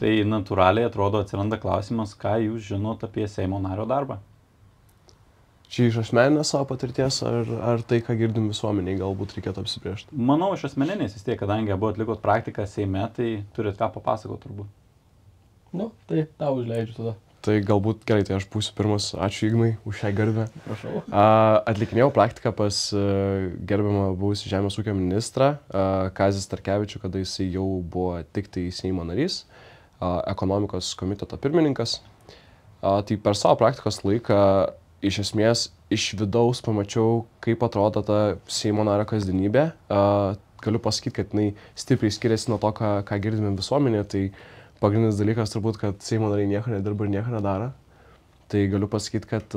Tai natūraliai atrodo atsiranda klausimas, ką jūs žinot apie Seimo nario darbą. Čia iš asmeninės savo patirties, ar tai, ką girdim visuomeniai, galbūt reikėtų apsibrėžti? Manau, iš asmeninės vis tiek, kadangi abu atlikot praktiką Seime, tai turit ką papasakoti turbūt. Nu, tai tau užleidžiu tada. Tai galbūt gerai, tai aš būsiu pirmas. Ačiū Ignai už šią garbę. Prašau. Atlikinėjau praktiką pas gerbiamą buvusį Žemės ūkio ministrą Kazį Starkevičių, kada jisai jau buvo tik tai Seimo narys, ekonomikos komiteto pirmininkas. Tai per savo praktikos laiką iš esmės iš vidaus pamačiau, kaip atrodo ta Seimo nario kasdienybė. Galiu pasakyti, kad jinai stipriai skiriasi nuo to, ką girdime visuomenėje. Tai pagrindinis dalykas turbūt, kad Seimo nariai nieko nedirba ir nieko nedaro. Tai galiu pasakyti, kad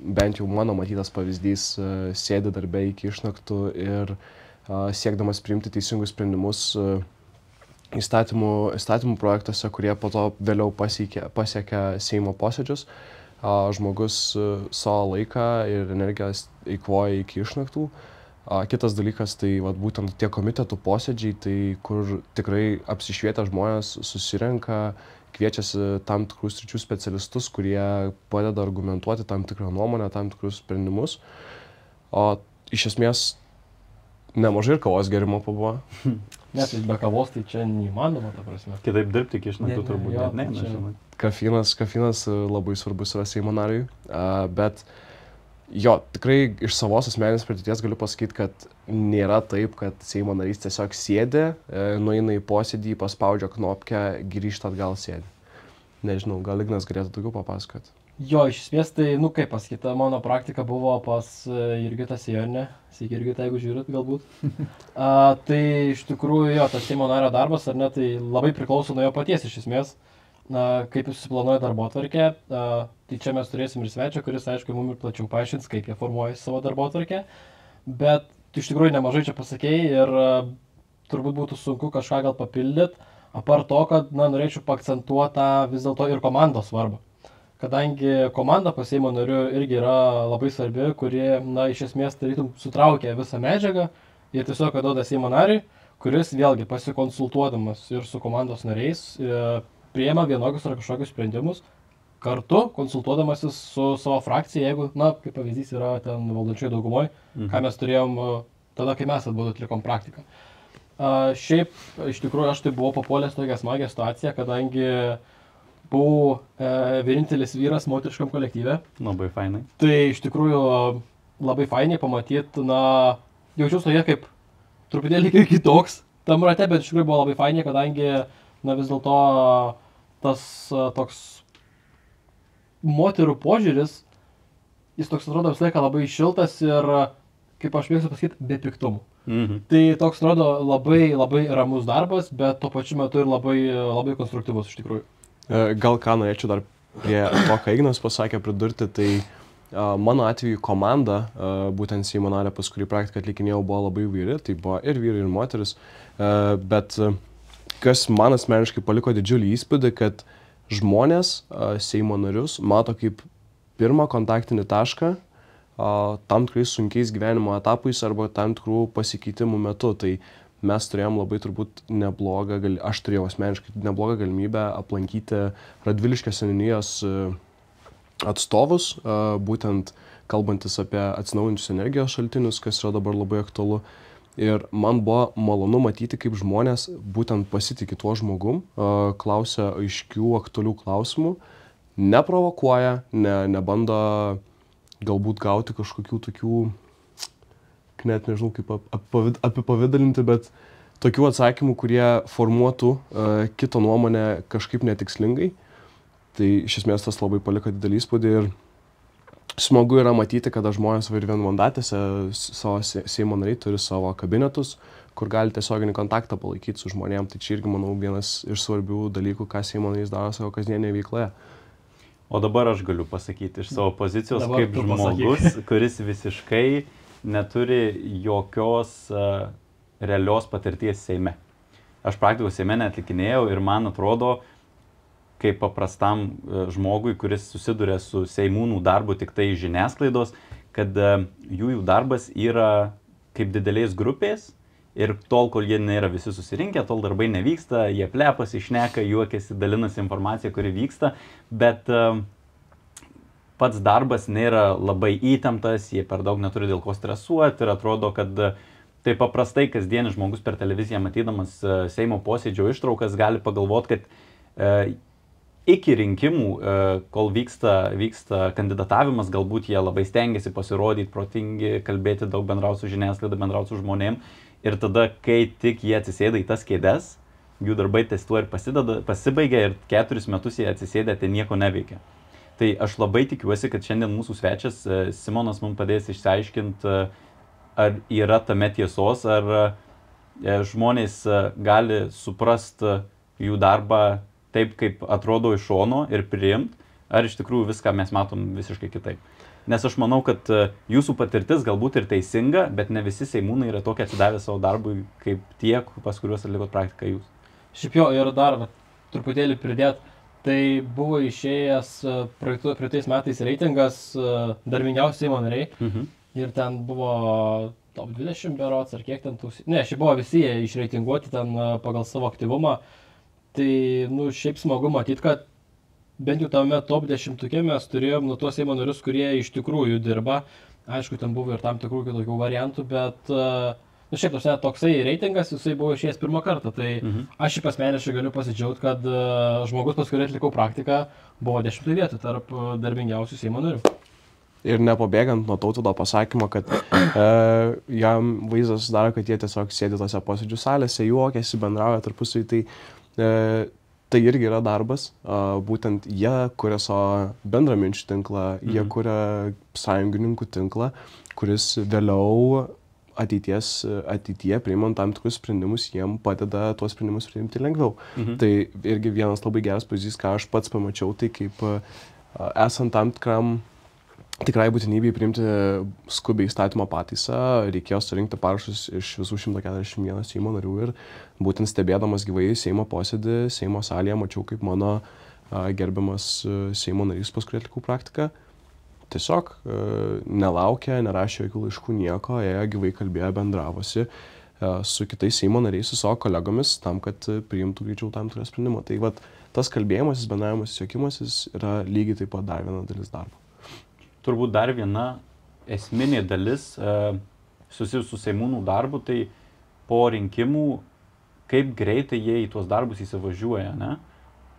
bent jau mano matytas pavyzdys sėdi darbe iki išnaktų ir siekdamas priimti teisingus sprendimus įstatymų projektuose, kurie po to vėliau pasiekia Seimo posėdžius. Žmogus savo laiką ir energiją eikvoja iki išnaktų. Kitas dalykas, tai būtent tie komitetų posėdžiai, tai kur tikrai apsišvietę žmonės susirenka, kviečiasi tam tikrų sričių specialistus, kurie padeda argumentuoti tam tikrą nuomonę, tam tikrus sprendimus. O iš esmės nemažai ir kavos gerimo pabuvo. Nes be kavos tai čia neįmanoma, ta prasme. Kitaip dirbti iki išnaktų turbūt jo, net čia- nežinau. Kafeinas labai svarbus yra Seimo nariui, bet jo, tikrai iš savos asmeninės patirties galiu pasakyti, kad nėra taip, kad Seimo narys tiesiog sėdi, nueina į posėdį, paspaudžia knopkę, grįžta atgal sėdi. Nežinau, gal Ignas galėtų daugiau papasakoti. Jo, iš esmės tai, kaip pasakyti, mano praktika buvo pas Jurgitą Sejonienę. Sveiki, Jurgita, jeigu žiūrit, galbūt. Tai iš tikrųjų, jo, tas Seimo nario darbas, ar ne, tai labai priklauso nuo jo paties iš esmės. Kaip jūs susiplanuoja darbotvarkę, tai čia mes turėsim ir svečią, kuris, aišku, mums ir plačiau paaiškins, kaip jie formuoja savo darbotvarkę. Bet iš tikrųjų nemažai čia pasakėjai ir turbūt būtų sunku kažką gal papildyti, apart to, kad, norėčiau paakcentuoti vis dėlto ir komandos svarbą. Kadangi komanda pas Seimo nariu irgi yra labai svarbi, kuri, iš esmės, tarytum sutraukia visą medžiagą ir tiesiog duoda Seimo nariui, kuris vėlgi pasikonsultuodamas ir su komandos nariais priima vienokius ar kažkokius sprendimus, kartu konsultuodamasis su savo frakcija, jeigu, kaip pavyzdys yra ten valdančioje daugumoje, ką mes turėjom tada, kai mes atbudu atlikom praktiką. Šiaip, iš tikrųjų, aš tai buvau papuolęs tokią smagią situaciją, kadangi buvau vienintelis vyras moteriškam kolektyve. Labai fainai. Tai iš tikrųjų labai fainai pamatyti, jaučiausi toje kaip truputėlį kitoks tam rate, bet iš tikrųjų buvo labai fainai, kadangi, vis dėlto tas toks moterų požiūris, jis toks atrodo visą laiką labai šiltas ir, kaip aš mėgstu pasakyti, be piktumų. Tai toks atrodo labai ramus darbas, bet tuo pačiu metu ir labai konstruktyvus iš tikrųjų. Gal ką norėčiau dar prie to, ką Ignas pasakė, pridurti, tai mano atveju komanda, būtent Seimo nario, pas kurį praktiką atlikinėjau, buvo labai įvairi, tai buvo ir vyrai, ir moteris, bet kas man asmeniškai paliko didžiulį įspūdį, kad žmonės Seimo narius mato kaip pirmą kontaktinį tašką tam tikrais sunkiais gyvenimo etapais arba tam tikrų pasikeitimų metu. Tai mes turėjom labai turbūt aš turėjau asmeniškai neblogą galimybę aplankyti Radviliškės seniūnijos atstovus, būtent kalbantis apie atsinaujinančius energijos šaltinius, kas yra dabar labai aktualu. Ir man buvo malonu matyti, kaip žmonės būtent pasitikė tuo žmogum, klausia aiškių, aktualių klausimų, neprovokuoja, nebando galbūt gauti kažkokių tokių, net nežinau kaip apipavidalinti, bet tokių atsakymų, kurie formuotų kito nuomonę kažkaip netikslingai. Tai iš esmės tas labai paliko didelį įspūdį ir smagu yra matyti, kada žmonės ir vienmandatėse savo Seimo nariai turi savo kabinetus, kur gali tiesioginį kontaktą palaikyti su žmonėm. Tai čia irgi, manau, vienas iš svarbių dalykų, ką Seimo narys daro savo kasdienėje veikloje. O dabar aš galiu pasakyti iš savo pozicijos kaip žmogus, kuris visiškai neturi jokios realios patirties Seime. Aš praktikos Seime neatlikinėjau ir man atrodo, kaip paprastam žmogui, kuris susiduria su seimūnų darbu tik tai žiniasklaidos, kad jų darbas yra kaip didelės grupės ir tol, kol jie nėra visi susirinkę, tol darbai nevyksta, jie plepasi, šneka, juokiasi, dalinasi informacija, kuri vyksta, bet pats darbas nėra labai įtemptas, jie per daug neturi dėl ko stresuoti ir atrodo, kad tai paprastai kasdienis žmogus per televiziją matydamas Seimo posėdžio ištraukas gali pagalvoti, kad iki rinkimų, kol vyksta kandidatavimas, galbūt jie labai stengiasi pasirodyti protingi, kalbėti daug, bendrauti su žiniasklaida, bendrauti su žmonėm. Ir tada, kai tik jie atsisėda į tas kėdes, jų darbai ties tuo ir pasibaigia ir 4 metus jie atsisėdę, tai nieko neveikia. Tai aš labai tikiuosi, kad šiandien mūsų svečias Simonas mums padės išsiaiškinti, ar yra tame tiesos, ar žmonės gali suprasti jų darbą taip, kaip atrodo iš šono ir priimti, ar iš tikrųjų viską mes matom visiškai kitaip. Nes aš manau, kad jūsų patirtis galbūt ir teisinga, bet ne visi seimūnai yra tokie atsidavę savo darbui, kaip tie, pas kuriuos atlikot praktiką jūs. Šiaip jo, ir dar truputėlį pridėt, tai buvo išėjęs praeitais metais reitingas darbingiausi Seimo nariai ir ten buvo top 20 berods, ar kiek ten tų... Ne, šiaip buvo visi išreitinguoti ten pagal savo aktyvumą. Tai, šiaip smagu matyti, kad bent jau tame top 10-uke mes turėjom tuos Seimo narius, kurie iš tikrųjų dirba. Aišku, ten buvo ir tam tikrų kitokių variantų, bet, šiaip toksai reitingas, jisai buvo išėjęs pirmą kartą. Tai aš šiaip asmeniškai galiu pasidžiaugti, kad žmogus, pas kurį atlikau praktiką, buvo 10 vietų tarp darbingiausių Seimo narių. Ir nepabėgant nuo Tautvydo pasakymo, kad jam vaizdas daro, kad jie tiesiog sėdi tose posėdžių salėse, juokiasi, bendrauja tarpusavy, tai irgi yra darbas. Būtent jie kuria savo bendraminčių tinklą, jie kuria sąjungininkų tinklą, kuris vėliau ateityje priimant tam tikrus sprendimus, jiem padeda tuos sprendimus priimti lengviau. Tai irgi vienas labai geras pavyzdys, ką aš pats pamačiau, tai kaip esant tam tikrai būtinybei priimti skubiai įstatymo pataisą, reikėjo surinkti parašus iš visų 141 Seimo narių ir būtent stebėdamas gyvai Seimo posėdį, Seimo salėje mačiau, kaip mano gerbiamas Seimo narys, pas kurį atlikau praktiką, tiesiog nelaukė, nerašė jokių laiškų, nieko, ėjo gyvai kalbėjo, bendravosi su kitais Seimo nariais, su savo kolegomis, tam, kad priimtų greičiau tam tikrą sprendimą. Tai vat, tas kalbėjimasis, bendravimasis, juokimasis yra lygiai taip pat dar viena dalis darbo. Turbūt dar viena esminė dalis susijusi su seimūnų darbu, tai po rinkimų, kaip greitai jie į tuos darbus įsivažiuoja, ne?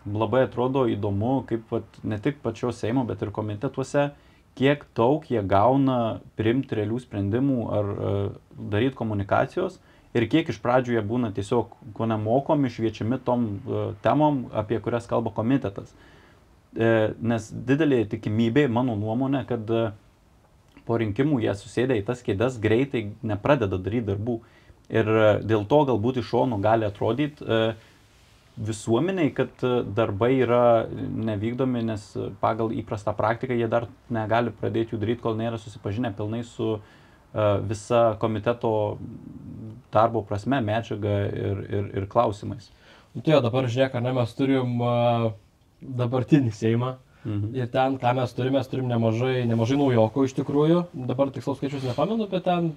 Labai atrodo įdomu, kaip ne tik pačios Seimo, bet ir komitetuose, kiek daug jie gauna priimti realių sprendimų ar daryti komunikacijos ir kiek iš pradžių jie būna tiesiog mokomi, šviečiami tom temom, apie kurias kalba komitetas. Nes didelė tikimybė, mano nuomonė, kad po rinkimų jie susėdę į tas kėdes greitai nepradeda daryti darbų. Ir dėl to galbūt iš šono gali atrodyti visuomeniai, kad darbai yra nevykdomi, nes pagal įprastą praktiką jie dar negali pradėti jų daryti, kol nėra susipažinę pilnai su visa komiteto darbo prasme, medžiaga ir klausimais. Tai dabar žiūrėk, ar ne, mes turim dabartinį Seimą ir ten, ką mes turim nemažai naujokų iš tikrųjų, dabar tikslaus skaičius nepamenu, bet ten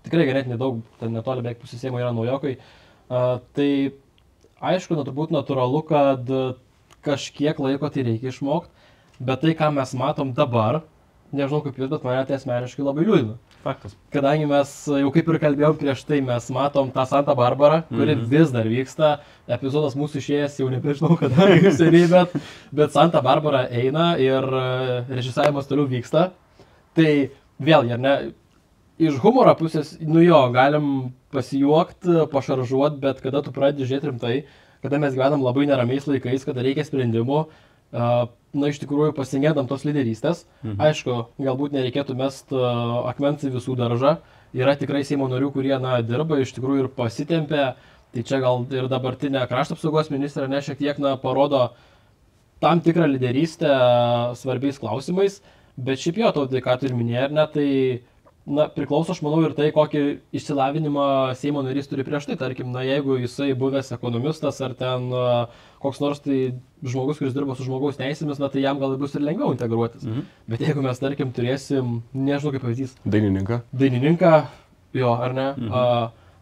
tikrai ganėtinai daug, ten netoli beveik pusė Seimo yra naujokai. Tai aišku, turbūt natūralu, kad kažkiek laiko tai reikia išmokti, bet tai, ką mes matom dabar, nežinau kaip jūs, bet mane tai asmeniškai labai liūdina. Faktas. Kadangi mes jau kaip ir kalbėjom prieš tai, mes matom tą Santa Barbarą, kuri vis dar vyksta, epizodas mūsų išėjęs jau nebežinau kada seniai, bet Santa Barbara eina ir režisavimas toliau vyksta. Tai vėlgi, ar ne, iš humoro pusės, galim pasijuokti, pašaržuoti, bet kada tu pradedi žiūrėti rimtai, kada mes gyvenam labai neramiais laikais, kada reikia sprendimų, iš tikrųjų pasigėdam tos lyderystės. Aišku, galbūt nereikėtų mest akmens į visų daržą. Yra tikrai Seimo narių, kurie dirba, iš tikrųjų ir pasitempia. Tai čia gal ir dabartinė krašto apsaugos ministrė šiek tiek parodo tam tikrą lyderystę svarbiais klausimais. Bet šiaip jo, tai ką tu ir minėjai, ar ne, tai priklauso, aš manau, ir tai, kokį išsilavinimą Seimo narys turi prieš tai. Tarkim, jeigu jisai buvęs ekonomistas ar ten koks nors tai žmogus, kuris dirba su žmogaus teisėmis, tai jam gal bus ir lengviau integruotis. Bet jeigu mes, tarkim, turėsim, nežinau kaip pavyzdys. Dainininką. Dainininką, jo, ar ne?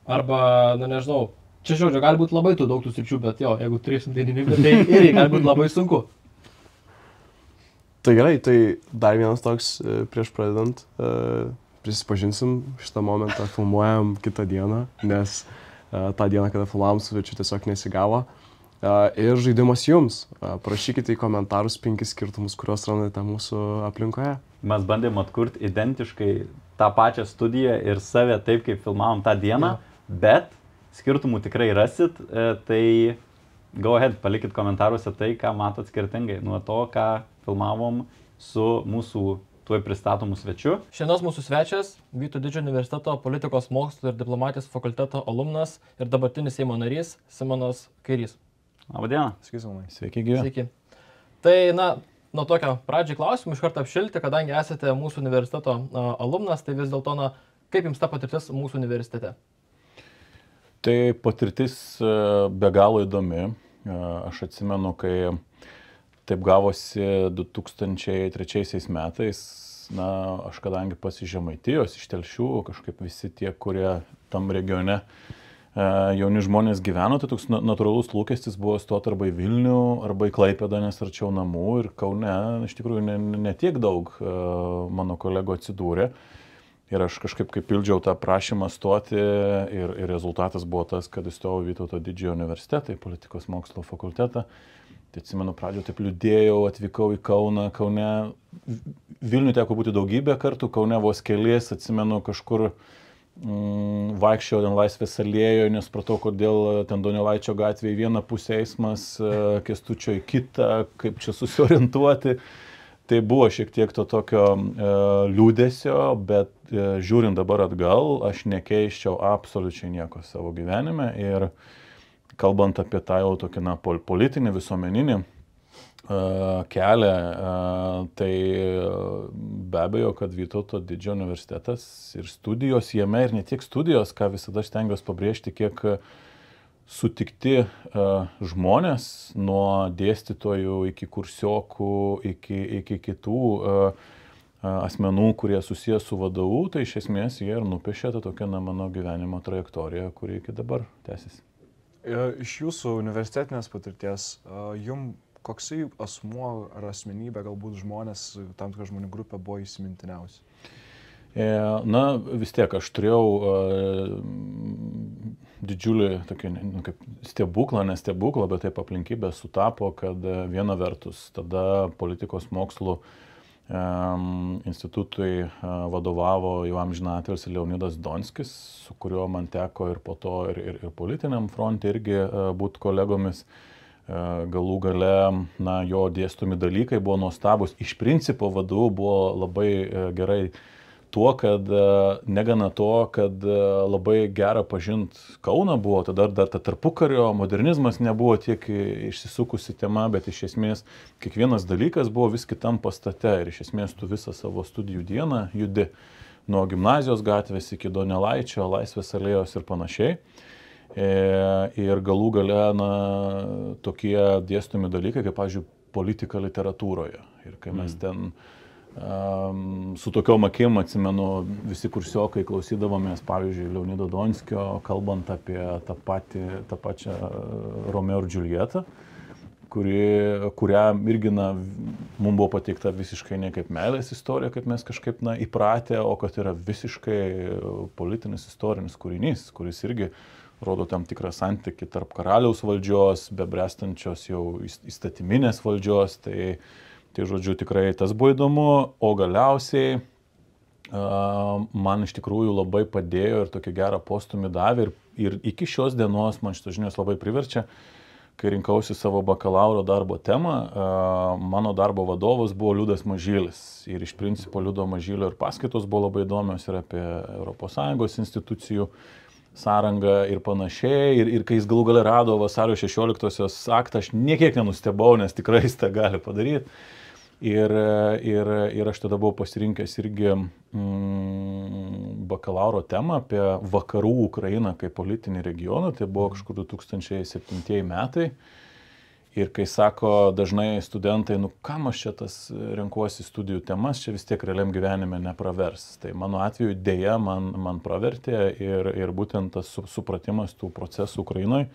Arba, na nežinau, čia žodžiu, gali būti labai daug tų sričių, bet jo, jeigu turėsim dainininką, tai irgi gali būti labai sunku. Tai gerai, tai dar vienas toks prieš pradedant, prisipažinsim šitą momentą, filmuojam kitą dieną, nes tą dieną, kada filmavom su svečiu, tiesiog nesigavo. Ir žaidimas jums. Prašykite į komentarus 5 skirtumus, kuriuos randate mūsų aplinkoje. Mes bandėm atkurti identiškai tą pačią studiją ir save taip, kaip filmavom tą dieną, bet skirtumų tikrai rasit, tai go ahead, palikit komentaruose tai, ką matot skirtingai nuo to, ką filmavom su mūsų tuoj pristatomų svečiu. Šiandienos mūsų svečias Vytauto Didžiojo universiteto politikos mokslų ir diplomatijos fakulteto alumnas ir dabartinis Seimo narys Simonas Kairys. Labą dieną. Sveiki, gyvi. Sveiki. Tai, na, nuo tokio pradžiai klausimų iš karto apšilti, kadangi esate mūsų universiteto alumnas, tai vis dėlto, na, kaip jums ta patirtis mūsų universitete? Tai patirtis be galo įdomi. Aš atsimenu, kai taip gavosi 2003 metais, na, aš kadangi pats iš Žemaitijos, iš Telšių, kažkaip visi tie, kurie tam regione jauni žmonės gyveno, tai toks natūralus lūkestis buvo stoti arba į Vilnių, arba į Klaipėdą, nes arčiau namų, ir Kaune iš tikrųjų ne tiek daug mano kolegų atsidūrė. Ir aš kažkaip kaip pildžiau tą prašymą stoti ir rezultatas buvo tas, kad įstojau Vytauto Didžiojo universitetą, į politikos mokslo fakultetą. Tai atsimenu, pradžioje taip liūdėjau, atvykau į Kauną. Kaune, Vilniuje teko būti daugybę kartų, Kaune vos keliais, atsimenu kažkur vaikščiau ten Laisvės alėjoje, nesupratau, kodėl ten Donelaičio gatvėje į vieną pusę eismas, Kęstučio į kitą, kaip čia susiorientuoti. Tai buvo šiek tiek to tokio liūdesio, bet žiūrint dabar atgal, aš nekeiščiau absoliučiai nieko savo gyvenime. Ir kalbant apie tą jau tokį politinį, visuomeninį kelią, tai be abejo, kad Vytauto Didžiojo universitetas ir studijos jame, ir ne tiek studijos, ką visada stengiuosi pabrėžti, kiek sutikti žmonės nuo dėstytojų iki kursiokų, iki kitų asmenų, kurie susijęs su VDU, tai iš esmės jie ir nupiešė tą tokią mano gyvenimo trajektoriją, kuri iki dabar tęsiasi. Iš jūsų universitetinės patirties, jums koksai asmuo ar asmenybė, galbūt žmonės, tam tikra žmonių grupė buvo įsimintiniausi? Na, vis tiek aš turėjau didžiulį tokį, kaip stebuklą, ne stebuklą, bet taip aplinkybė sutapo, kad viena vertus tada politikos mokslų institutui vadovavo jau amžinatilsį Leonidas Donskis, su kuriuo man teko ir po to ir politiniam fronte irgi būti kolegomis. Galų gale, na, jo dėstomi dalykai buvo nuostabus. Iš principo VDU buvo labai gerai tuo, kad negana to, kad labai gera pažint Kauną buvo, tada dar ta tarpukario modernizmas nebuvo tiek išsisukusi tema, bet iš esmės kiekvienas dalykas buvo vis kitam pastate ir iš esmės tu visą savo studijų dieną judi nuo Gimnazijos gatvės iki Donelaičio, Laisvės alėjos ir panašiai. Ir galų gale, na, tokie dėstomi dalykai, kaip, pavyzdžiui, politika literatūroje. Ir kai mes ten su tokiom akim, atsimenu, visi kursiokai klausydavomės, pavyzdžiui, Leonido Donskio, kalbant apie tą pačią Romeo ir Džiuljetą, kurią irgi, na, mums buvo pateikta visiškai ne kaip meilės istorija, kaip mes kažkaip, na, įpratę, o kad yra visiškai politinis istorinis kūrinys, kuris irgi rodo tam tikrą santykį tarp karaliaus valdžios, bebręstančios jau įstatyminės valdžios, tai žodžiu tikrai tas buvo įdomu, o galiausiai man iš tikrųjų labai padėjo ir tokį gerą postumį davė ir iki šios dienos man šitos žinios labai priverčia. Kai rinkausi savo bakalauro darbo temą, mano darbo vadovas buvo Liudas Mažylis ir iš principo Liudo Mažylio ir paskaitos buvo labai įdomios ir apie ES institucijų sąrangą ir panašiai. Ir kai jis galų gale rado vasario 16-osios aktą, aš niekiek nenustebau, nes tikrai jis tą gali padaryti. Ir aš tada buvau pasirinkęs irgi bakalauro temą apie vakarų Ukrainą kaip politinį regioną. Tai buvo kažkur 2007 metai. Ir kai sako dažnai studentai, nu kam aš čia tas renkuosi studijų temas, čia vis tiek realiam gyvenime nepravers. Tai mano atveju dėja man pravertė ir būtent tas supratimas tų procesų Ukrainoje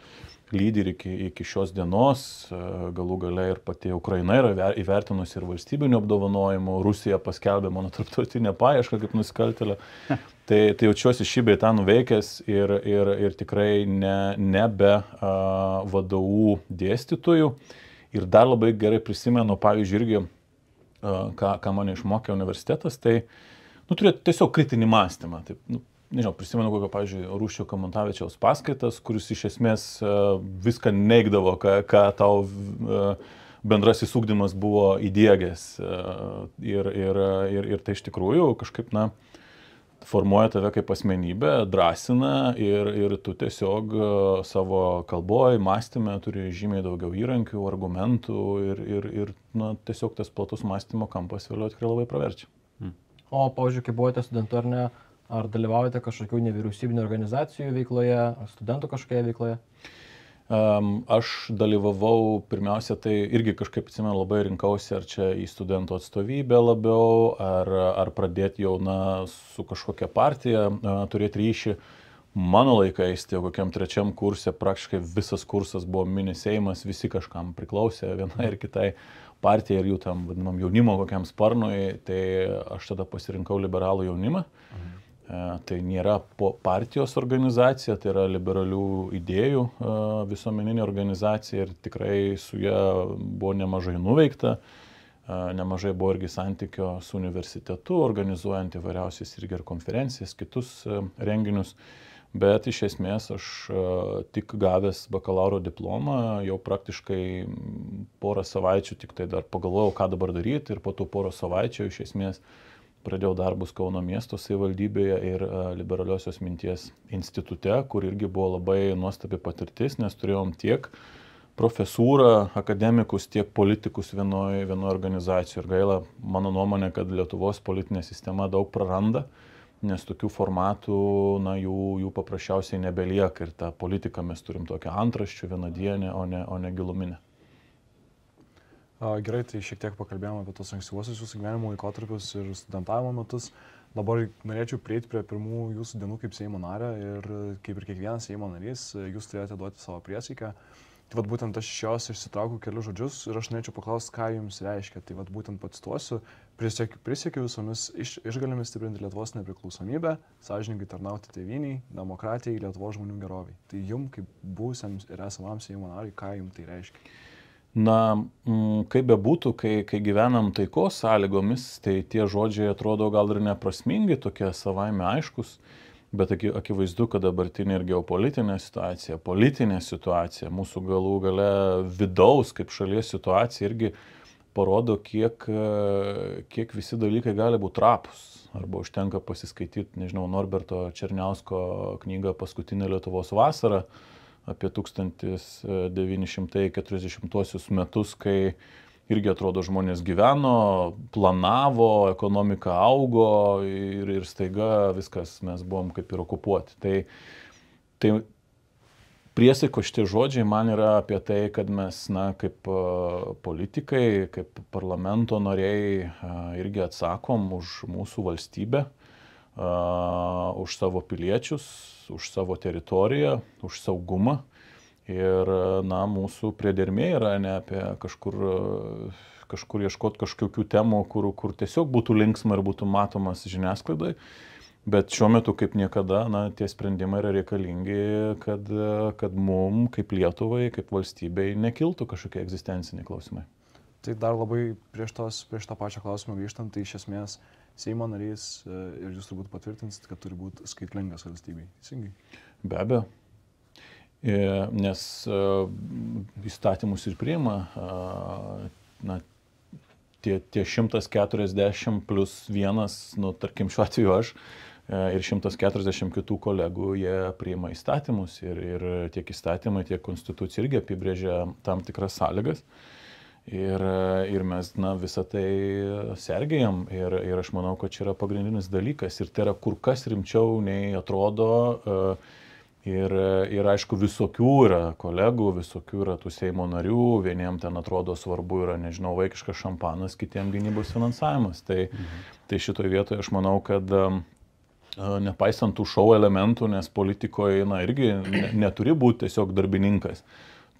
lydi ir iki šios dienos, galų gale ir pati Ukraina yra įvertinusi ir valstybinių apdovanojimų, Rusija paskelbė mano tarptautinę paiešką kaip nusikaltėlę. Tai jaučiuosi šį bei tą nuveikęs ir tikrai nebe VDU dėstytojų. Ir dar labai gerai prisimenu, pavyzdžiui, irgi, ką mane išmokė universitetas, tai turėti tiesiog kritinį mąstymą. Taip, nežinau, prisimenu kokio, pavyzdžiui, Rūščio Kamuntavičiaus paskaitas, kuris iš esmės viską neigdavo, ką tau bendrasis ugdymas buvo įdiegęs. Ir tai iš tikrųjų kažkaip, formuoja tave kaip asmenybę, drąsina ir tu tiesiog savo kalboj, mąstyme turi žymiai daugiau įrankių, argumentų ir tiesiog tas platus mąstymo kampas vėliau tikrai labai praverčia. O, pavyzdžiui, kai buvote studentu ar ne, ar dalyvaujate kažkokių nevyriausybinių organizacijų veikloje, ar studentų kažkokioje veikloje? Aš dalyvavau, pirmiausia, tai irgi kažkaip atsimenu labai rinkausi, ar čia į studentų atstovybę labiau, ar pradėti jau su kažkokia partija turėti ryšį. Mano laikais, tai kokiam 3 kurse, praktiškai visas kursas buvo mini seimas, visi kažkam priklausė vienai ir kitai partijai ir jų tam vadinamam jaunimo kokiam sparnui, tai aš tada pasirinkau liberalų jaunimą. Tai nėra partijos organizacija, tai yra liberalių idėjų visuomeninė organizacija ir tikrai su ją buvo nemažai nuveikta, nemažai buvo irgi santykio su universitetu, organizuojant įvairiausias irgi ir konferencijas, kitus renginius, bet iš esmės aš tik gavęs bakalauro diplomą, jau praktiškai porą savaičių tik tai dar pagalvojau, ką dabar daryti ir po tų porą savaičių iš esmės pradėjau darbus Kauno miesto savivaldybėje ir liberaliosios minties institute, kur irgi buvo labai nuostabi patirtis, nes turėjom tiek profesūrą, akademikus, tiek politikus vienoje organizacijoje. Ir gaila, mano nuomonė, kad Lietuvos politinė sistema daug praranda, nes tokių formatų, jų paprasčiausiai nebelieka ir tą politiką mes turim tokią antraščių vienadienę, o ne giluminę. Gerai, tai šiek tiek pakalbėjome apie tos ankstyvuosius jūsų gyvenimo laikotarpius ir studentavimo metus. Dabar norėčiau prieiti prie pirmų jūsų dienų kaip Seimo narė ir kaip ir kiekvienas Seimo narys, jūs turėjote duoti savo priesaiką. Tai būtent aš iš jos išsitraukiau kelius žodžius ir aš norėčiau paklausti, ką jums reiškia. Tai būtent pacituosiu, prisiekiu visomis išgalėmis stiprinti Lietuvos nepriklausomybę, sąžiningai tarnauti tėvynei, demokratijai, Lietuvos žmonių geroviai. Tai jums, kaip būsiams ir esamam Seimo nariui, ką jums tai reiškia? Kaip bebūtų, kai gyvenam taikos sąlygomis, tai tie žodžiai atrodo gal ir neprasmingi, tokie savaime aiškus, bet akivaizdu, kad dabartinė ir geopolitinė situacija, politinė situacija, mūsų galų gale vidaus kaip šalies situacija irgi parodo, kiek visi dalykai gali būti trapus. Arba užtenka pasiskaityti, nežinau, Norberto Černiausko knygą Paskutinė Lietuvos vasara, apie 1940 metus, kai irgi atrodo žmonės gyveno, planavo, ekonomika augo ir staiga viskas, mes buvom kaip ir okupuoti. Tai priesaiko šitie žodžiai man yra apie tai, kad mes, kaip politikai, kaip parlamento nariai irgi atsakom už mūsų valstybę, už savo piliečius, už savo teritoriją, už saugumą. Ir mūsų priedermė yra ne apie kažkur ieškoti kažkokių temų, kur tiesiog būtų linksma ir būtų matomas žiniasklaidai. Bet šiuo metu kaip niekada tie sprendimai yra reikalingi, kad mum kaip Lietuvai, kaip valstybei nekiltų kažkokie egzistenciniai klausimai. Tai dar labai prieš tą pačią klausimą grįžtant, tai iš esmės Seimo narys ir jūs turbūt patvirtinsit, kad turi būti skaitlingas valstybei. Teisingai? Be abejo. Nes įstatymus ir priima tie 140 plus vienas, tarkim šiuo atveju aš, ir 140 kitų kolegų, jie priima įstatymus ir tiek įstatymai, tiek konstitucija irgi apibrėžia tam tikras sąlygas. Ir mes visą tai sergėjam ir aš manau, kad čia yra pagrindinis dalykas ir tai yra kur kas rimčiau nei atrodo, Ir aišku, visokių yra kolegų, visokių yra tų Seimo narių, vieniem ten atrodo svarbu yra, nežinau, vaikiškas šampanas, kitiem gynybos finansavimas. Tai šitoje vietoje aš manau, kad nepaisant tų šou elementų, nes politikoje irgi neturi būti tiesiog darbininkas.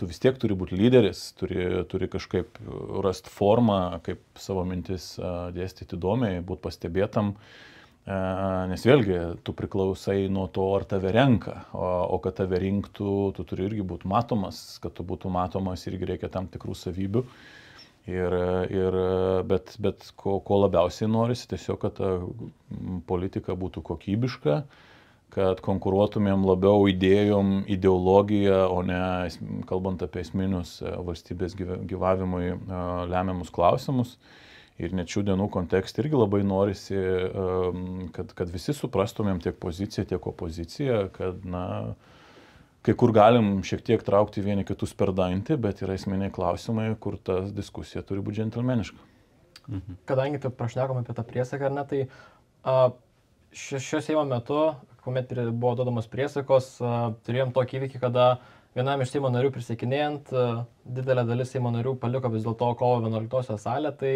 Tu vis tiek turi būti lyderis, turi kažkaip rasti formą, kaip savo mintis dėstyti įdomiai, būti pastebėtam. Nes vėlgi, tu priklausai nuo to, ar tave renka, o kad tave rinktų, tu turi irgi būti matomas, kad tu būtų matomas irgi reikia tam tikrų savybių. Bet ko labiausiai norisi, tiesiog, kad politika būtų kokybiška, kad konkuruotumėm labiau idėjom, ideologiją, o ne kalbant apie esminius valstybės gyvavimui lemiamus klausimus. Ir net šių dienų kontekste irgi labai norisi, kad visi suprastumėm tiek poziciją, tiek opoziciją, kad, kai kur galim šiek tiek traukti vieni kitus per dantį, bet yra esminiai klausimai, kur ta diskusija turi būti džentelmeniška. Kadangi taip prašnekom apie tą priesaką, ar ne, tai šio Seimo metu, kuomet buvo duodamos priesakos, turėjom tokį įvykį, kada vienam iš Seimo narių prisiekinėjant, didelė dalis Seimo narių paliko vis dėlto kovo 11 salę, tai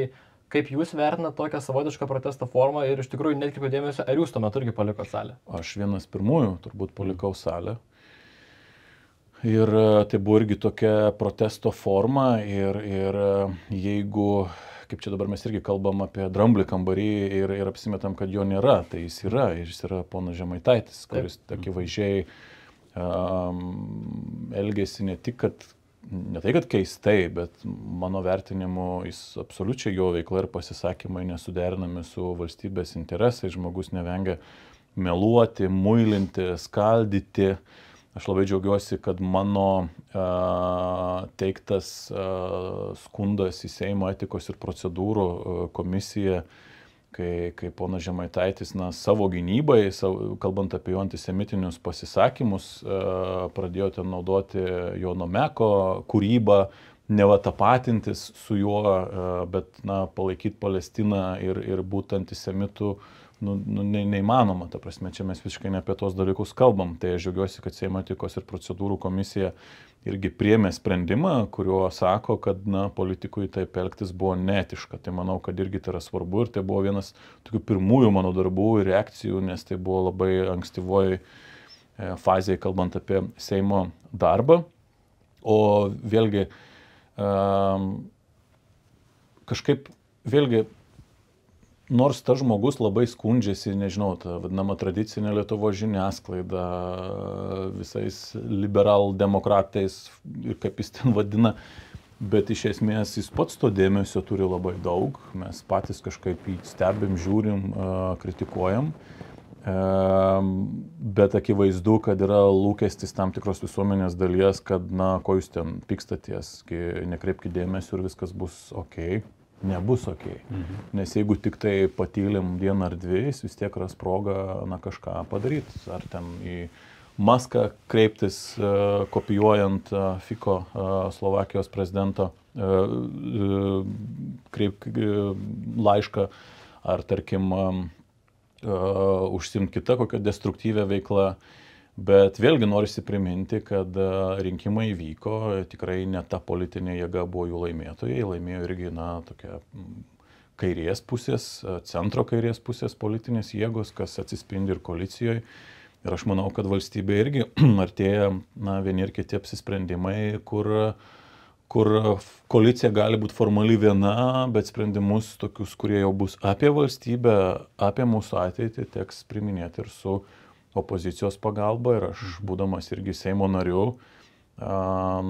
kaip jūs vertinate tokią savotišką protesto formą ir iš tikrųjų netkreipiu dėmesio, ar jūs tuo metu irgi palikote salę? Aš vienas pirmųjų turbūt palikau salę. Ir tai buvo irgi tokia protesto forma ir jeigu, kaip čia dabar mes irgi kalbam apie dramblį kambarį ir apsimetam, kad jo nėra, tai jis yra ponas Žemaitaitis, kuris akivaizdžiai elgėsi ne tai, kad keistai, bet mano vertinimu jis absoliučiai jo veikla ir pasisakymai nesuderinami su valstybės interesais, žmogus nevengia meluoti, muilinti, skaldyti. Aš labai džiaugiuosi, kad mano teiktas skundas į Seimo etikos ir procedūrų komisiją, kai ponas Žemaitaitis savo gynybai, kalbant apie jo antisemitinius pasisakymus, pradėjo ten naudoti Jono Meko kūrybą, neva tapatintis su juo, bet palaikyti Palestiną ir būti antisemitu neįmanoma. Ta prasme, čia mes visiškai ne apie tos dalykus kalbam. Tai aš džiaugiuosi, kad Seimo etikos ir procedūrų komisija irgi priėmė sprendimą, kuriuo sako, kad politikui taip elgtis buvo neetiška. Tai manau, kad irgi tai yra svarbu ir tai buvo vienas tokių pirmųjų mano darbų ir reakcijų, nes tai buvo labai ankstyvoji fazėje, kalbant apie Seimo darbą. O vėlgi, kažkaip, nors tas žmogus labai skundžiasi, nežinau, ta vadinama tradicinė Lietuvos žiniasklaida, visais liberal-demokratais ir kaip jis ten vadina, bet iš esmės jis pats to dėmesio turi labai daug, mes patys kažkaip jį stebim, žiūrim, kritikuojam, bet akivaizdu, kad yra lūkestis tam tikros visuomenės dalies, kad, ko jūs ten pykstaties, nekreipkite dėmesio ir viskas bus okei. Nebus okei. Nes jeigu tik tai patylim dieną ar dvi, jis vis tiek ras progą kažką padaryti. Ar ten į Maską kreiptis, kopijuojant Fico, Slovakijos prezidento laišką, ar tarkim užsimti kitą kokią destruktyvę veiklą. Bet vėlgi norisi priminti, kad rinkimai vyko, tikrai ne ta politinė jėga buvo jų laimėtojai, laimėjo irgi tokia kairės pusės, centro kairės pusės politinės jėgos, kas atsispindi ir koalicijoje. Ir aš manau, kad valstybė irgi artėja vieni ir kiti apsisprendimai, kur koalicija gali būti formali viena, bet sprendimus tokius, kurie jau bus apie valstybę, apie mūsų ateitį, teks priminėti ir su opozicijos pagalba ir aš, būdamas irgi Seimo nariu,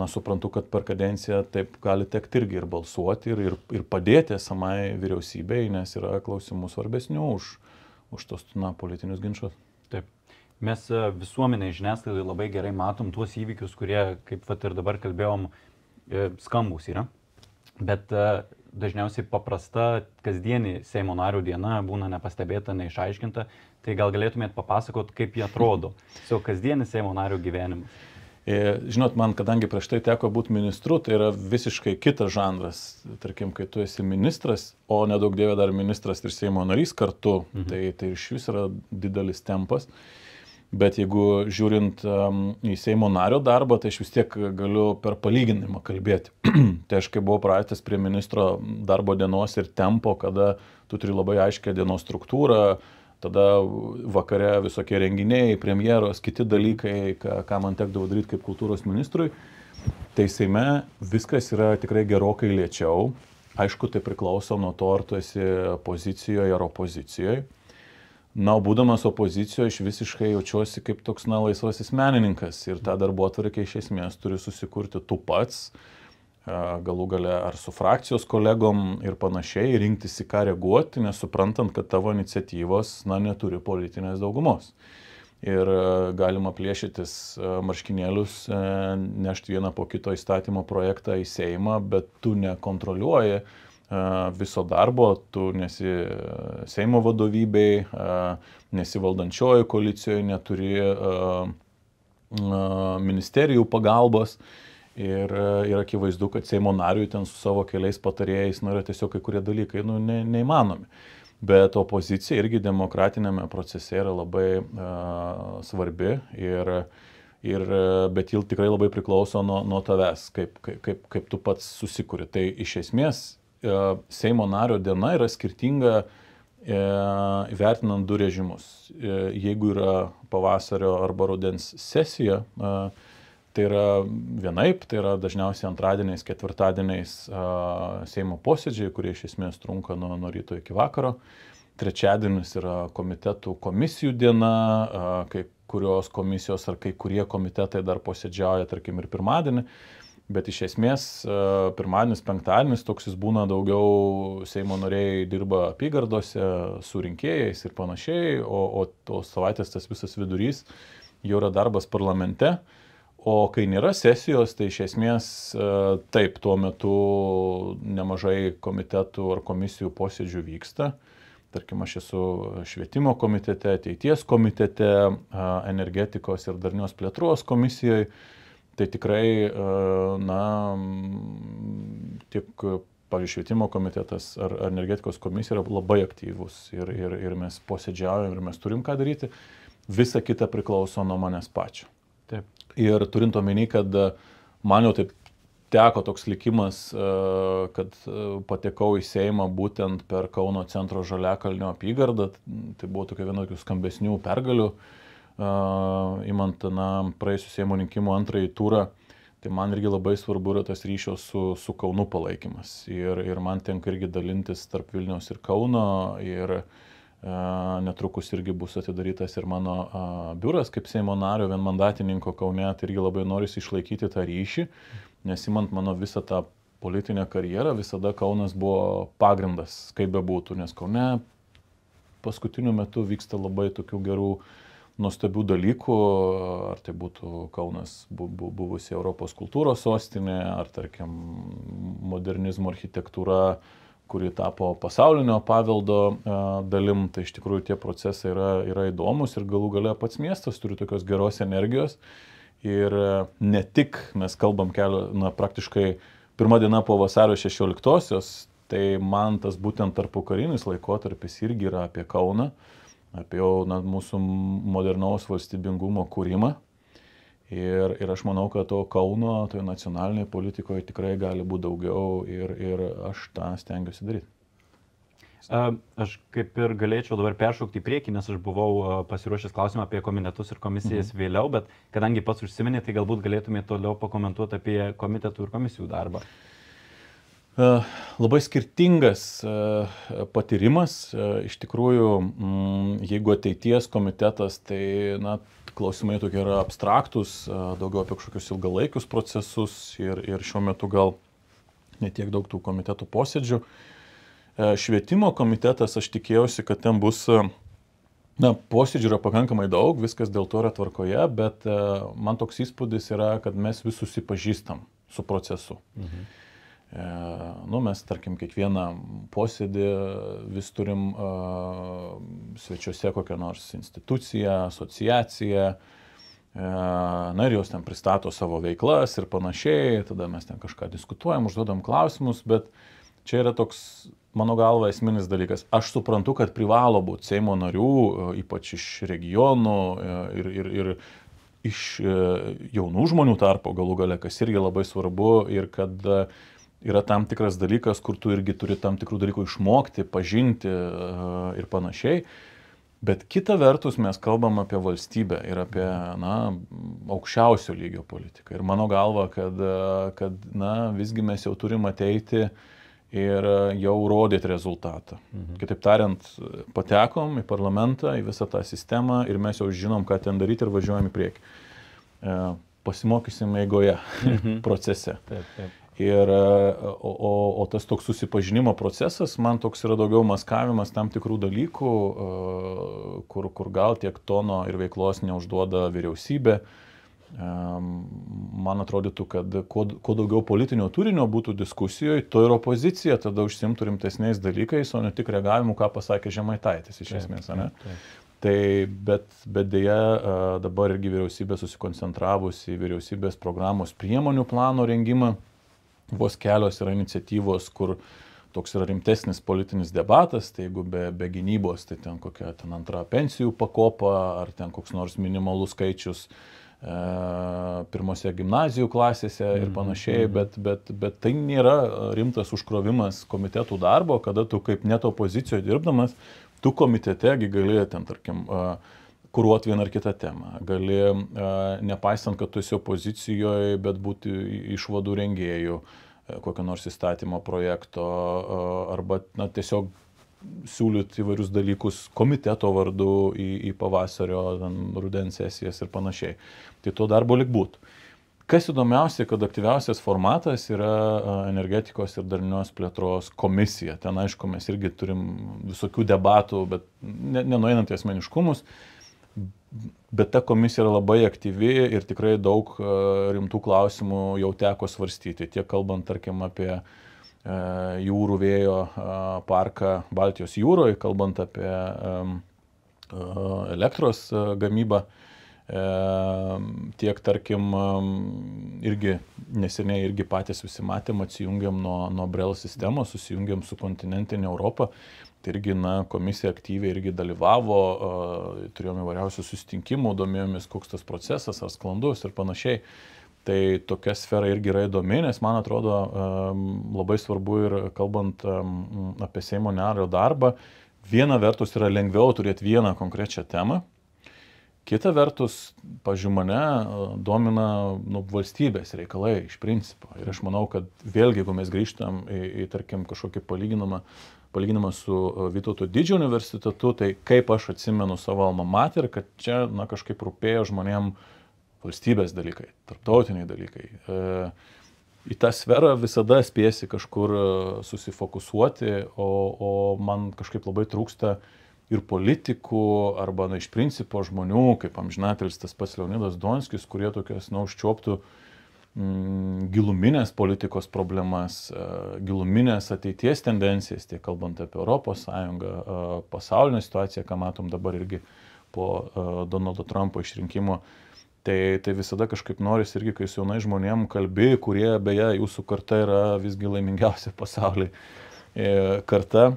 suprantu, kad per kadenciją taip gali tekti irgi ir balsuoti ir padėti esamai vyriausybei, nes yra klausimų svarbesnių už tos politinius ginčus. Taip. Mes visuomeniai žiniasklaidai labai gerai matom tuos įvykius, kurie, kaip ir dabar kalbėjom, skambus yra. Bet dažniausiai paprasta kasdienį Seimo narių diena būna nepastebėta, neišaiškinta. Tai gal galėtumėt papasakot, kaip jie atrodo. Kasdienis Seimo narių gyvenimas. Žinot, man, kadangi prieš tai teko būti ministru, tai yra visiškai kitas žanras. Tarkim, kai tu esi ministras, o nedaug dievė dar ministras ir Seimo narys kartu, tai iš vis yra didelis tempas. Bet jeigu žiūrint į Seimo nario darbą, tai aš vis tiek galiu per palyginimą kalbėti. Tai aš kai buvau pratęs prie ministro darbo dienos ir tempo, kada tu turi labai aiškę dienos struktūrą, tada vakare visokie renginiai, premjeros, kiti dalykai, ką man tekdavo daryti kaip kultūros ministrui, tai Seime viskas yra tikrai gerokai lėčiau. Aišku, tai priklauso nuo to, ar tu esi pozicijoje ar opozicijoje. Na, būdamas opozicijoje, aš visiškai jaučiuosi kaip toks, laisvasis menininkas ir tą darbotvarkę iš esmės turi susikurti tu pats, galų gale ar su frakcijos kolegom ir panašiai, rinktis į ką reaguoti, nesuprantant, kad tavo iniciatyvos, neturi politinės daugumos. Ir galima plėšytis marškinėlius, nešti vieną po kito įstatymo projektą į Seimą, bet tu nekontroliuoji viso darbo, tu nesi Seimo vadovybei, nesi valdančiojo koalicijoje, neturi ministerijų pagalbos ir akivaizdu, kad Seimo nariui ten su savo keliais patarėjais yra tiesiog kai kurie dalykai neįmanomi. Bet opozicija irgi demokratinėme procese yra labai svarbi, bet ji tikrai labai priklauso nuo tavęs, kaip tu pats susikuri. Tai iš esmės Seimo nario diena yra skirtinga įvertinant du režimus. Jeigu yra pavasario arba rudens sesija, tai yra vienaip, tai yra dažniausiai antradieniais, ketvirtadieniais Seimo posėdžiai, kurie iš esmės trunka nuo ryto iki vakaro. Trečiadienis yra komitetų komisijų diena, kai kurios komisijos ar kai kurie komitetai dar posėdžiauja, tarkim, ir pirmadienį. Bet iš esmės pirmadienis, penktadienis toks jis būna daugiau, Seimo nariai dirba apygardose su rinkėjais ir panašiai, o savaitės tas visas vidurys jau yra darbas parlamente. O kai nėra sesijos, tai iš esmės taip, tuo metu nemažai komitetų ar komisijų posėdžių vyksta. Tarkim, aš esu švietimo komitete, ateities komitete, energetikos ir darnios plėtros komisijoje. Tai tikrai, tiek, pavyzdžiui, švietimo komitetas ar energetikos komisija yra labai aktyvus ir mes posėdžiaujam ir mes turim ką daryti. Visa kita priklauso nuo manęs pačio. Taip. Ir turint omeny, kad man jau taip teko toks likimas, kad patekau į Seimą būtent per Kauno centro Žaliakalnio apygardą, tai buvo tokia viena tokių skambesnių pergalių. Imant praėjusių Seimo rinkimų antrąjį turą, tai man irgi labai svarbu yra tas ryšio su Kaunu palaikymas. Ir man tenka irgi dalintis tarp Vilniaus ir Kauno ir netrukus irgi bus atidarytas ir mano biuras kaip Seimo nario vienmandatininko Kaune, tai irgi labai norisi išlaikyti tą ryšį, nes imant mano visą tą politinę karjerą, visada Kaunas buvo pagrindas, kaip bebūtų, nes Kaune paskutiniu metu vyksta labai tokių gerų nuostabių dalykų, ar tai būtų Kaunas buvusi Europos kultūros sostinė, ar tarkim modernizmo architektūra, kuri tapo pasaulinio paveldo dalim, tai iš tikrųjų tie procesai yra įdomus ir galų gale pats miestas turi tokios geros energijos ir ne tik mes kalbam praktiškai pirma diena po vasario 16-osios, tai man tas būtent tarpukarinis laikotarpis irgi yra apie Kauną, apie jau mūsų modernaus valstybingumo kūrimą. Ir aš manau, kad to Kauno, toje nacionalinėje politikoje tikrai gali būti daugiau ir aš tą stengiuosi daryti. Aš kaip ir galėčiau dabar peršokti į priekį, nes aš buvau pasiruošęs klausimą apie komitetus ir komisijas vėliau, bet kadangi pats užsiminė, tai galbūt galėtumėte toliau pakomentuoti apie komitetų ir komisijų darbą. Labai skirtingas patyrimas. Iš tikrųjų, jeigu ateities komitetas, tai klausimai tokie yra abstraktus, daugiau apie kažkokius ilgalaikius procesus ir šiuo metu gal netiek daug tų komitetų posėdžių. Švietimo komitetas, aš tikėjausi, kad ten bus, posėdžių yra pakankamai daug, viskas dėl to yra tvarkoje, bet man toks įspūdis yra, kad mes vis susipažįstam su procesu. Mes, tarkim, kiekvieną posėdį vis turim svečiuose kokią nors instituciją, asociaciją, ir jos ten pristato savo veiklas ir panašiai, tada mes ten kažką diskutuojam, užduodam klausimus, bet čia yra toks, mano galva, esminis dalykas. Aš suprantu, kad privalo būti Seimo narių, ypač iš regionų ir iš jaunų žmonių tarpo galų gale, kas irgi labai svarbu ir kad yra tam tikras dalykas, kur tu irgi turi tam tikrų dalykų išmokti, pažinti ir panašiai. Bet kita vertus mes kalbam apie valstybę ir apie aukščiausio lygio politiką. Ir mano galva, kad visgi mes jau turim ateiti ir jau rodyti rezultatą. Kitaip tariant, patekom į parlamentą, į visą tą sistemą ir mes jau žinom, ką ten daryti ir važiuojam į priekį. Pasimokysim eigoje procese. Taip. O tas toks susipažinimo procesas, man toks yra daugiau maskavimas tam tikrų dalykų, kur gal tiek tono ir veiklos neužduoda vyriausybė. Man atrodytų, kad kuo daugiau politinio turinio būtų diskusijoje, to ir opozicija tada užsimtų rimtesniais dalykais, o ne tik reagavimu, ką pasakė Žemaitaitis iš esmės. Tai, bet dėja dabar irgi vyriausybė susikoncentravusi į vyriausybės programos priemonių plano rengimą. Vos kelios yra iniciatyvos, kur toks yra rimtesnis politinis debatas, tai jeigu be gynybos, tai ten kokia antra pensijų pakopa, ar ten koks nors minimalus skaičius pirmose gimnazijų klasėse ir panašiai, bet tai nėra rimtas užkrovimas komitetų darbo, kada tu kaip net opozicijoje dirbdamas, tu komitetegi gali ten, tarkim, kuruoti vieną ar kitą temą. Gali, nepaisant, kad tu esi opozicijoje, bet būti išvadų rengėjų, kokio nors įstatymo projekto, arba tiesiog siūlyti įvairius dalykus komiteto vardu į pavasario, rudens sesijas ir panašiai. Tai to darbo lik būtų. Kas įdomiausia, kad aktyviausias formatas yra energetikos ir darnios plėtros komisija. Ten, aišku, mes irgi turim visokių debatų, bet nenueinant į asmeniškumus. Bet ta komisija yra labai aktyvi ir tikrai daug rimtų klausimų jau teko svarstyti. Tiek kalbant, tarkim, apie jūrų vėjo parką Baltijos jūroje, kalbant apie elektros gamybą, tiek, tarkim, irgi neseniai irgi patys visi matėm, atsijungiam nuo Brel sistemos, susijungiam su kontinentinė Europa. Tai irgi, komisija aktyviai irgi dalyvavo, turėjome įvairiausių susitinkimų, domėjomės, koks tas procesas, ar sklandus ir panašiai. Tai tokia sfera irgi yra įdomi, nes man atrodo labai svarbu ir kalbant apie Seimo nario darbą, viena vertus yra lengviau turėti vieną konkrečią temą, kita vertus, pažiūrėjau, mane domina valstybės reikalai iš principo. Ir aš manau, kad vėlgi, jeigu mes grįžtam į tarkim, kažkokį palyginimą su Vytauto Didžiojo universitetu, tai kaip aš atsimenu savo alma mater, kad čia kažkaip rūpėjo žmonėm valstybės dalykai, tarptautiniai dalykai. Į tą sferą visada spėsi kažkur susifokusuoti, o man kažkaip labai trūksta ir politikų, arba iš principo žmonių, kaip amžinatelis tas pats Leonidas Donskis, kurie tokias užčiuoptų giluminės politikos problemas, giluminės ateities tendencijas, tiek kalbant apie Europos Sąjungą, pasaulinę situaciją, ką matom dabar irgi po Donaldo Trumpo išrinkimo. Tai visada kažkaip noris irgi, kai su jaunai žmonėm kalbi, kurie beje jūsų karta yra visgi laimingiausia pasaulyje karta.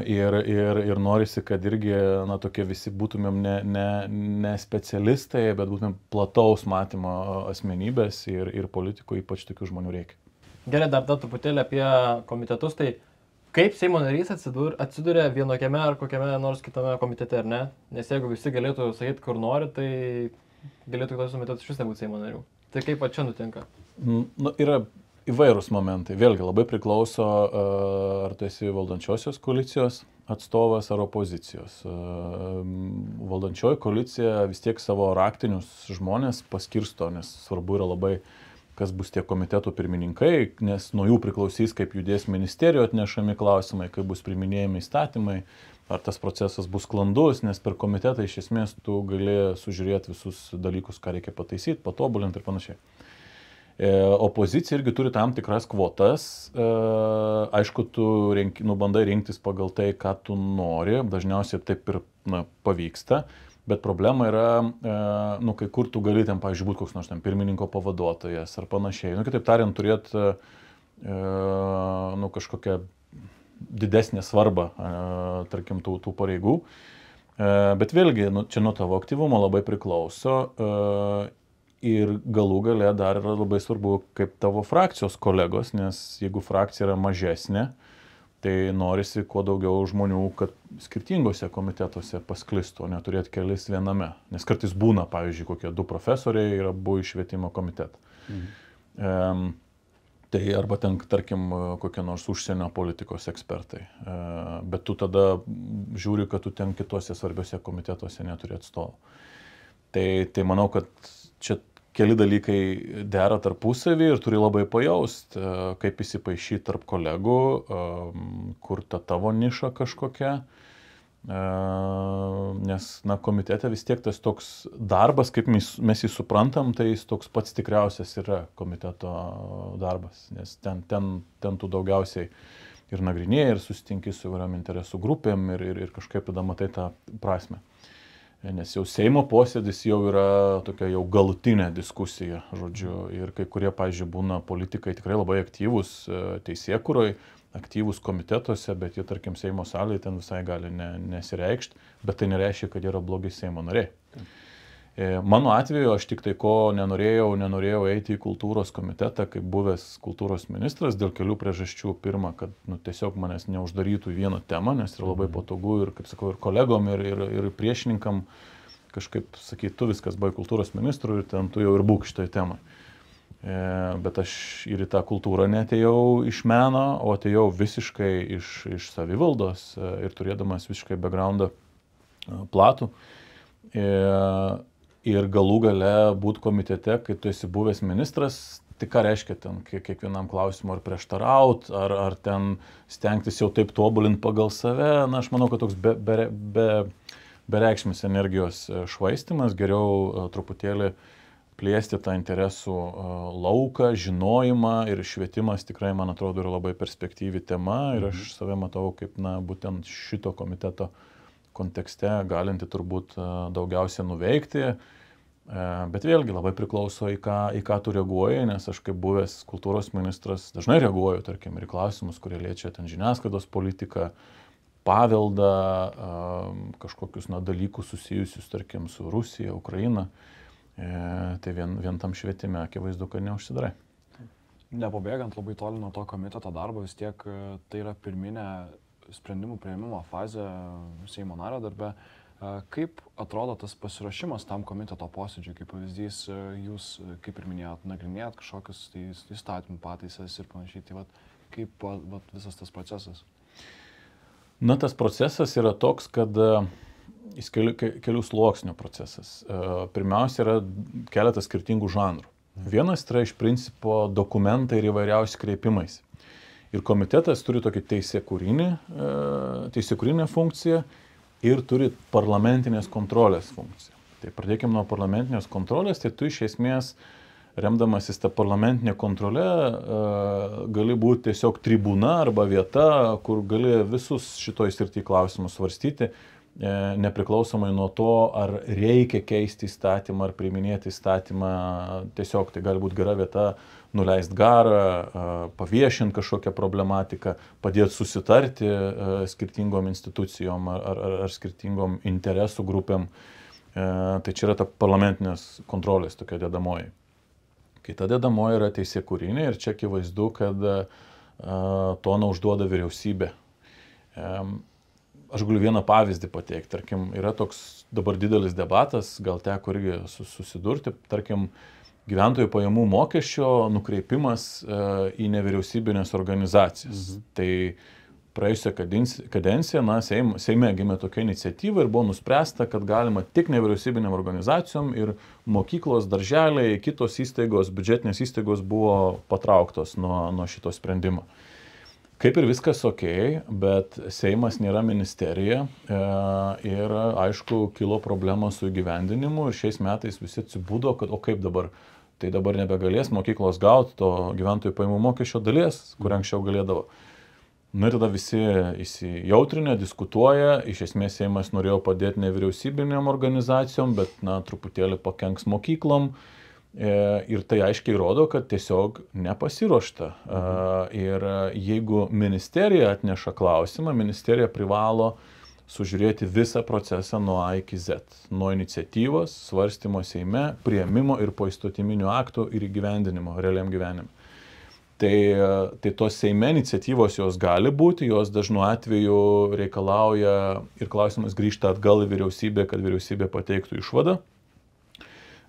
Ir norisi, kad irgi tokie visi būtumėm ne specialistai, bet būtumėm plataus matymo asmenybės ir politikų, ypač tokių žmonių reikia. Gerai, dar truputėlį apie komitetus. Tai kaip Seimo narys atsiduria vienokiame ar kokiame nors kitame komitete, ar ne? Nes jeigu visi galėtų sakyti, kur nori, tai galėtų kitos komitetus iš vis nebūti Seimo narių. Tai kaip čia nutinka? Yra įvairūs momentai. Vėlgi labai priklauso, ar tu esi valdančiosios koalicijos atstovas ar opozicijos. Valdančioji koalicija vis tiek savo raktinius žmonės paskirsto, nes svarbu yra labai, kas bus tie komitetų pirmininkai, nes nuo jų priklausys, kaip judės ministerijų atnešami klausimai, kaip bus priiminėjami įstatymai, ar tas procesas bus sklandus, nes per komitetą iš esmės tu gali sužiūrėti visus dalykus, ką reikia pataisyti, patobulinti ir panašiai. Opozicija irgi turi tam tikras kvotas, aišku, tu bandai rinktis pagal tai, ką tu nori, dažniausiai taip ir pavyksta, bet problema yra, kai kur tu gali ten, pavyzdžiui, būti koks nors ten pirmininko pavaduotojas ar panašiai. Kitaip tariant, turėti kažkokią didesnę svarbą, tarkim, tų pareigų. Bet vėlgi, čia nuo tavo aktyvumo labai priklauso ir galų gale dar yra labai svarbu, kaip tavo frakcijos kolegos, nes jeigu frakcija yra mažesnė, tai norisi kuo daugiau žmonių, kad skirtingose komitetuose pasklistų, neturėti kelis viename. Nes kartais būna, pavyzdžiui, kokie 2 profesoriai yra buvo iš švietimo komiteto. Tai arba ten, tarkim, kokie nors užsienio politikos ekspertai. Bet tu tada žiūri, kad tu ten kitose svarbiose komitetuose neturi atstovų. Tai manau, kad čia keli dalykai dera tarpusavį ir turi labai pajaust, kaip įsipaišyti tarp kolegų, kur ta tavo niša kažkokia. Nes, komitete vis tiek tas toks darbas, kaip mes jį suprantam, tai jis toks pats tikriausias yra komiteto darbas, nes ten tu daugiausiai ir nagrinėjai, ir susitinki su įvairiom interesų grupėm ir kažkaip tada matai tą prasme. Nes jau Seimo posėdis jau yra tokia jau galutinė diskusija, žodžiu, ir kai kurie, pavyzdžiui, būna politikai tikrai labai aktyvūs teisėkūroj, aktyvūs komitetuose, bet jie, tarkim, Seimo salėje ten visai gali nesireikšti, bet tai nereiškia, kad jie yra blogi Seimo nariai. Mano atveju aš tik tai ko nenorėjau eiti į kultūros komitetą, kaip buvęs kultūros ministras, dėl kelių priežasčių. Pirma, kad tiesiog manęs neuždarytų į vieną temą, nes yra labai patogu ir, kaip sakau, ir kolegom, ir priešininkam kažkaip sakyti, tu viskas buvai kultūros ministru ir ten tu jau ir būk šitoj temai. Bet aš ir į tą kultūrą neatėjau iš meno, o atėjau visiškai iš savivaldos ir turėdamas visiškai backgroundą platų. Ir galų gale būti komitete, kai tu esi buvęs ministras, tai ką reiškia ten kiekvienam klausimui ar prieštaraut, ar ten stengtis jau taip tobulinti pagal save. Aš manau, kad toks bereikšmis energijos švaistimas, geriau truputėlį plėsti tą interesų lauką, žinojimą ir švietimas tikrai, man atrodo, yra labai perspektyvi tema ir aš save matau kaip, būtent šito komiteto kontekste galinti turbūt daugiausia nuveikti, bet vėlgi labai priklauso į ką tu reaguoji, nes aš kaip buvęs kultūros ministras dažnai reaguoju, tarkim, ir į klausimus, kurie liečia ten žiniasklaidos politiką, paveldą, kažkokius dalykus susijusius, tarkim, su Rusija, Ukraina. Tai vien tam švietime akivaizdu, kad neužsidarai. Nepabėgant labai toli nuo to komiteto darbo, vis tiek tai yra pirminė sprendimų priėmimo fazė Seimo nario darbe. Kaip atrodo tas pasiruošimas tam komiteto posėdžiui? Kaip pavyzdys, jūs, kaip ir minėjot, nagrinėjat kažkokius įstatymų pataisas ir panašiai. Tai kaip visas tas procesas? Tas procesas yra toks, kad jis kelių sluoksnių procesas. Pirmiausia, yra keletas skirtingų žanrų. Vienas yra iš principo dokumentai ir įvairiausi kreipimais. Ir komitetas turi tokį teisėkūrinę funkciją ir turi parlamentinės kontrolės funkciją. Tai pradėkime nuo parlamentinės kontrolės, tai tu iš esmės, remdamasis tą parlamentinę kontrolę, gali būti tiesiog tribūna arba vieta, kur gali visus šitoj srity klausimus svarstyti, nepriklausomai nuo to, ar reikia keisti įstatymą, ar priiminėti įstatymą, tiesiog tai gali būti gera vieta nuleisti garą, paviešinti kažkokią problematiką, padėti susitarti skirtingom institucijom ar skirtingom interesų grupėm. Tai čia yra ta parlamentinės kontrolės tokia dedamoji. Kita dedamoji yra teisėkūrinė ir čia akivaizdu, kad toną užduoda vyriausybė. Aš galiu vieną pavyzdį pateikti. Tarkim, yra toks dabar didelis debatas, gal teko irgi susidurti, tarkim, gyventojų pajamų mokesčio nukreipimas į nevyriausybinės organizacijas. Tai praėjusią kadenciją Seime gimė tokia iniciatyva ir buvo nuspręsta, kad galima tik nevyriausybinėm organizacijom ir mokyklos, darželiai, kitos įstaigos, biudžetinės įstaigos buvo patrauktos nuo šito sprendimo. Kaip ir viskas okei, bet Seimas nėra ministerija ir aišku kilo problema su įgyvendinimu ir šiais metais visi atsibudo, kad o kaip dabar, tai dabar nebegalės mokyklos gauti to gyventojų pajamų mokesčio dalies, kur anksčiau galėdavo. Ir tada visi įsijautrinę, diskutuoja, iš esmės Seimas norėjo padėti nevyriausybinėm organizacijom, bet truputėlį pakenks mokyklom. Ir tai aiškiai rodo, kad tiesiog nepasiruošta. Ir jeigu ministerija atneša klausimą, ministerija privalo sužiūrėti visą procesą nuo A iki Z. Nuo iniciatyvos, svarstymo Seime, priėmimo ir poįstatyminių aktų ir įgyvendinimo realiam gyvenime. Tai tos Seime iniciatyvos jos gali būti, jos dažnu atveju reikalauja ir klausimas grįžta atgal į vyriausybę, kad vyriausybė pateiktų išvadą.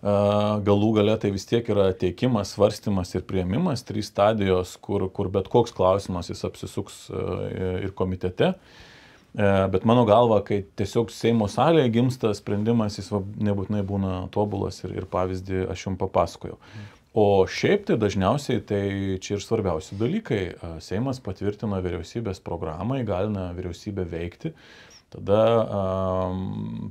Galų gale tai vis tiek yra teikimas, svarstymas ir priėmimas, 3 stadijos, kur bet koks klausimas jis apsisuks ir komitete. Bet mano galva, kai tiesiog Seimo salėje gimsta sprendimas, jis nebūtinai būna tobulas ir pavyzdį aš jums papasakojau. O šiaip tai dažniausiai tai čia ir svarbiausi dalykai. Seimas patvirtina vyriausybės programą, įgalina vyriausybę veikti. Tada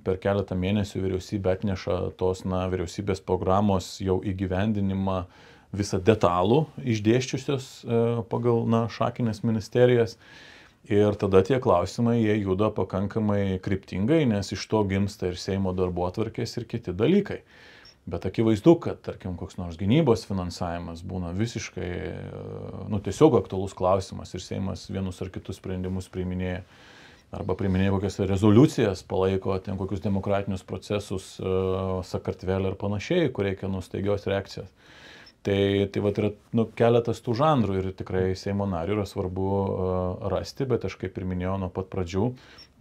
per keletą mėnesių vyriausybė atneša tos vyriausybės programos jau įgyvendinimą visą detalų išdėsčiusios pagal šakinės ministerijas. Ir tada tie klausimai, jie juda pakankamai kryptingai, nes iš to gimsta ir Seimo darbotvarkės ir kiti dalykai. Bet akivaizdu, kad, tarkim, koks nors gynybos finansavimas būna visiškai, tiesiog aktualus klausimas ir Seimas vienus ar kitus sprendimus priiminėja. Arba priiminėja kokias rezoliucijas, palaiko ten kokius demokratinius procesus Sakartvele ir panašiai, kur reikia staigios reakcijos. Tai yra keletas tų žanrų ir tikrai Seimo narių yra svarbu rasti, bet aš kaip ir minėjau nuo pat pradžių,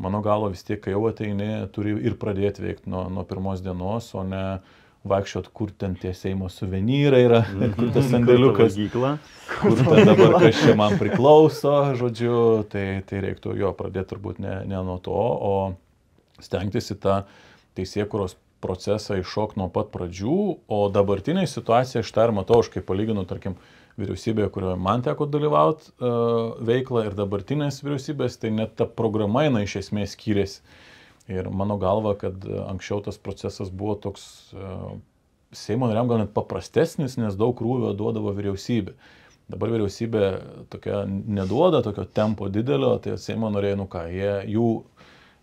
mano galva vis tiek, kai jau ateini, turi ir pradėti veikti nuo pirmos dienos, o ne vaikščiot, kur ten tie Seimo suvenyrai yra, kur tas sandėliukas, kur ten dabar kas čia man priklauso, žodžiu, tai reiktų jo pradėti turbūt ne nuo to, o stengtis į tą teisėkūros procesą iššok nuo pat pradžių, o dabartinė situacija, aš tą ir matau, aš kaip palyginu, tarkim, vyriausybėje, kurioje man teko dalyvauti veiklą ir dabartinės vyriausybės, tai net ta programa iš esmės skyrėsi. Ir mano galva, kad anksčiau tas procesas buvo toks Seimo nariam gal net paprastesnis, nes daug krūvio duodavo vyriausybė. Dabar vyriausybė tokia neduoda tokio tempo didelio, tai Seimo nariai,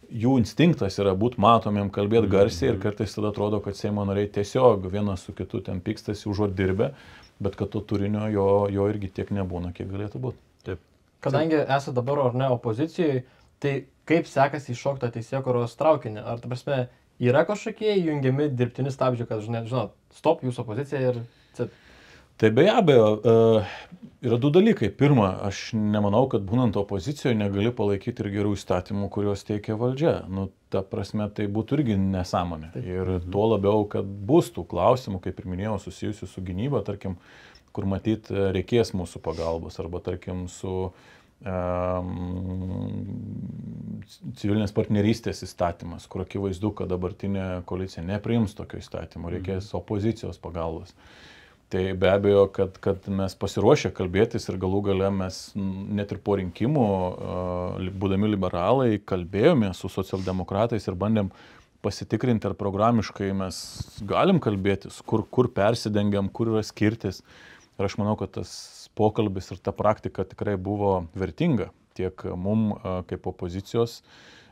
jų instinktas yra būti matomiem, kalbėti garsiai ir kartais tada atrodo, kad Seimo nariai tiesiog vienas su kitu ten pykstasi užuot dirbę, bet kad to turinio jo irgi tiek nebūna, kiek galėtų būti. Taip. Kadangi esate dabar ar ne opozicijoje, tai kaip sekasi iššokti teisėkūros traukinį? Ar ta prasme yra kažkokie jungiami dirbtini stabdžiai, kad žinot, stop jūsų opozicija ir... Tai be abejo, yra 2 dalykai. Pirma, aš nemanau, kad būnant opozicijoje negali palaikyti ir gerų įstatymų, kuriuos teikia valdžia. Ta prasme, tai būtų irgi nesąmonė. Ir tuo labiau, kad bus tų klausimų, kaip ir minėjau, susijusių su gynyba, tarkim, kur matyt reikės mūsų pagalbos, arba tarkim su civilinės partnerystės įstatymas, kur akivaizdu, kad dabartinė koalicija nepriims tokio įstatymo, reikės opozicijos pagalbos. Tai be abejo, kad mes pasiruošę kalbėtis ir galų gale mes net ir po rinkimų, būdami liberalai, kalbėjome su socialdemokratais ir bandėm pasitikrinti, ar programiškai mes galim kalbėtis, kur persidengiam, kur yra skirtis. Ir aš manau, kad tas pokalbis ir ta praktika tikrai buvo vertinga tiek mum kaip opozicijos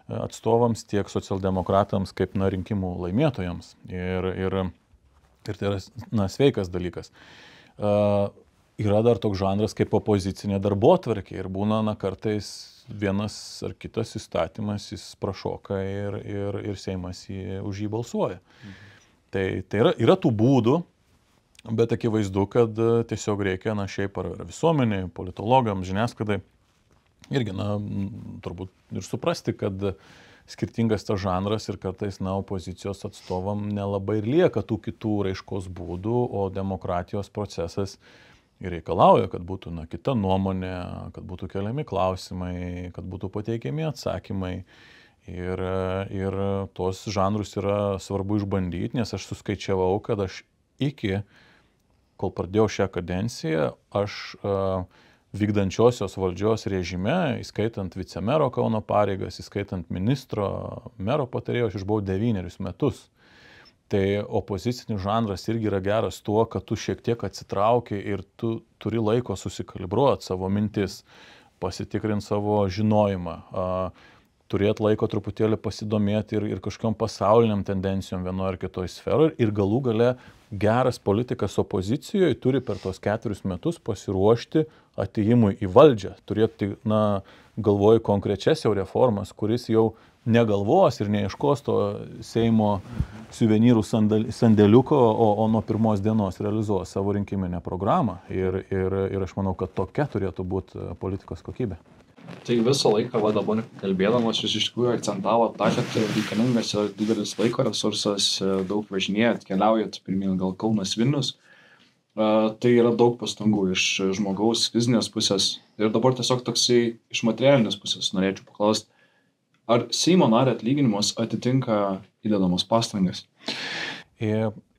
atstovams, tiek socialdemokratams kaip rinkimų laimėtojams. Ir tai yra sveikas dalykas. Yra dar toks žanras kaip opozicinė darbotvarkė ir būna kartais vienas ar kitas įstatymas, jis prašoka ir Seimas už jį balsuoja. Tai yra tų būdų, bet akivaizdu, kad tiesiog reikia šiaip ar visuomeniai, politologams, žiniasklaidai irgi turbūt ir suprasti, kad skirtingas tas žanras ir kartais opozicijos atstovam nelabai ir lieka tų kitų raiškos būdų, o demokratijos procesas reikalauja, kad būtų kita nuomonė, kad būtų keliami klausimai, kad būtų pateikiami atsakymai. Ir tos žanrus yra svarbu išbandyti, nes aš suskaičiavau, kad aš kol pradėjau šią kadenciją, aš vykdančiosios valdžios režime, įskaitant vicemero Kauno pareigas, įskaitant ministro, mero patarėjo, aš išbuvau 9 metus. Tai opozicinis žanras irgi yra geras tuo, kad tu šiek tiek atsitrauki ir tu turi laiko susikalibruoti savo mintis, pasitikrinti savo žinojimą, turėti laiko truputėlį pasidomėti ir kažkokiam pasauliniam tendencijom vienoje ar kitoje sferoje ir galų gale geras politikas opozicijoje turi per tos 4 metus pasiruošti atėjimui į valdžią, turėti, galvoju konkrečias jau reformas, kuris jau negalvos ir neieškos to Seimo suvenyrų sandėliuko, o nuo pirmos dienos realizuos savo rinkiminę programą. Ir aš manau, kad tokia turėtų būti politikos kokybė. Tai visą laiką dabar kalbėdamas jūs iš tikrųjų akcentavo tą, kad reikalingas yra didelis laiko resursas, daug važinėjat, keliaujat, pirmyn gal Kaunas Vilnius. Tai yra daug pastangų iš žmogaus fizinės pusės. Ir dabar tiesiog toksai iš materialinės pusės norėčiau paklausti, ar Seimo nario atlyginimas atitinka įdedamos pastangas?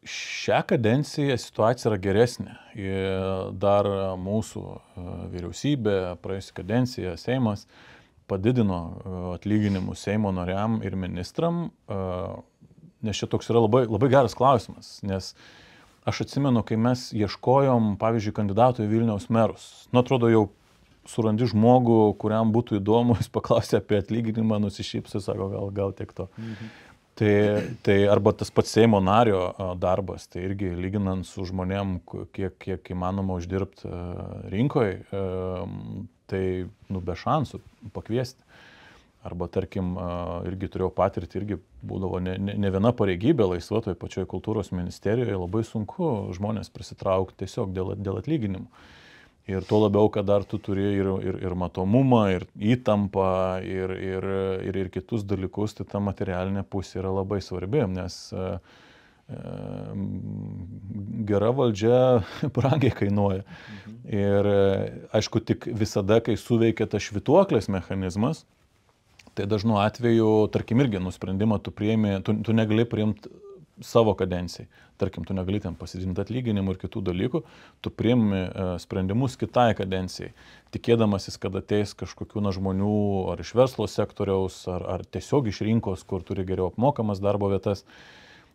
Šią kadenciją situacija yra geresnė. Dar mūsų vyriausybė, praėjusią kadenciją Seimas padidino atlyginimus Seimo nariam ir ministram, nes čia toks yra labai, labai geras klausimas, nes aš atsimenu, kai mes ieškojom, pavyzdžiui, kandidatų į Vilniaus merus. Atrodo, jau surandi žmogų, kuriam būtų įdomu, jis paklausė apie atlyginimą, nusišypsi, sako, gal tiek to. Tai arba tas pats Seimo nario darbas, tai irgi lyginant su žmonėm, kiek įmanoma uždirbti rinkoje, tai be šansų pakviesti. Arba tarkim, irgi turėjau patirtį, irgi būdavo ne viena pareigybė laisva toje pačioje kultūros ministerijoje, labai sunku žmonės prisitraukti tiesiog dėl atlyginimų. Ir tuo labiau, kad dar tu turi ir matomumą, ir įtampą, ir kitus dalykus, tai ta materialinė pusė yra labai svarbi, nes gera valdžia brangiai kainuoja. Ir aišku, tik visada, kai suveikia tas švytuoklės mechanizmas, tai dažnu atveju, tarkim, irgi nusprendimą tu priimi, tu negali priimti savo kadencijai. Tarkim, tu negali ten pasididinti atlyginimų ir kitų dalykų, tu priimi sprendimus kitai kadencijai, tikėdamasis, kad ateis kažkokių žmonių ar iš verslo sektoriaus, ar tiesiog iš rinkos, kur turi geriau apmokamas darbo vietas.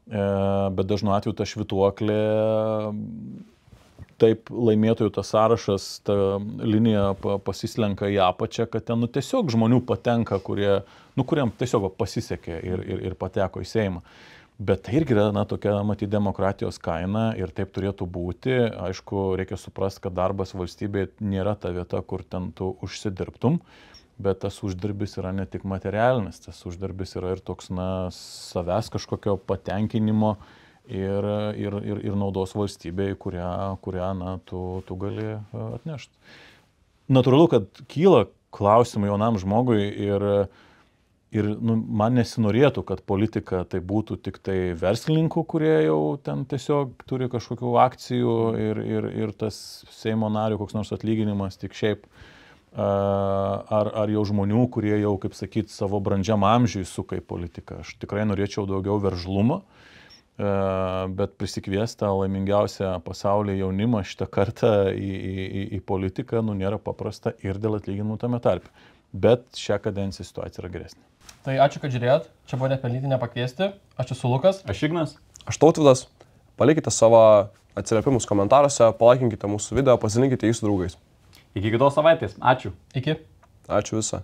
Bet dažnu atveju ta švytuoklė, taip laimėtojų tas sąrašas, ta linija pasislenka į apačią, kad ten tiesiog žmonių patenka, kuriem tiesiog pasisekė ir pateko į Seimą. Bet tai irgi yra tokia, matyti, demokratijos kaina ir taip turėtų būti. Aišku, reikia suprasti, kad darbas valstybėje nėra ta vieta, kur ten tu užsidirbtum, bet tas uždarbis yra ne tik materialinis, tas uždarbis yra ir toks, savęs kažkokio patenkinimo ir naudos valstybėje, kurią tu gali atnešti. Natūralu, kad kyla klausimai jaunam žmogui ir man nesinorėtų, kad politika tai būtų tik tai verslininkų, kurie jau ten tiesiog turi kažkokių akcijų ir tas Seimo nario koks nors atlyginimas tik šiaip. Ar jau žmonių, kurie jau, kaip sakyti, savo brandžiam amžiui suka į politiką. Aš tikrai norėčiau daugiau veržlumo, bet prisikviesti tą laimingiausią pasaulyje jaunimą šitą kartą į politiką nėra paprasta ir dėl atlyginimų tame tarpe. Bet šią kadenciją situacija yra geresnė. Tai ačiū, kad žiūrėjot. Čia buvo nepelnyti nepakviesti. Aš esu Lukas. Aš Ignas. Aš Tautvydas. Palikite savo atsiliepimus komentaruose, palaikinkite mūsų video, pasidalinkite jį su draugais. Iki kitos savaitės. Ačiū. Iki. Ačiū visą.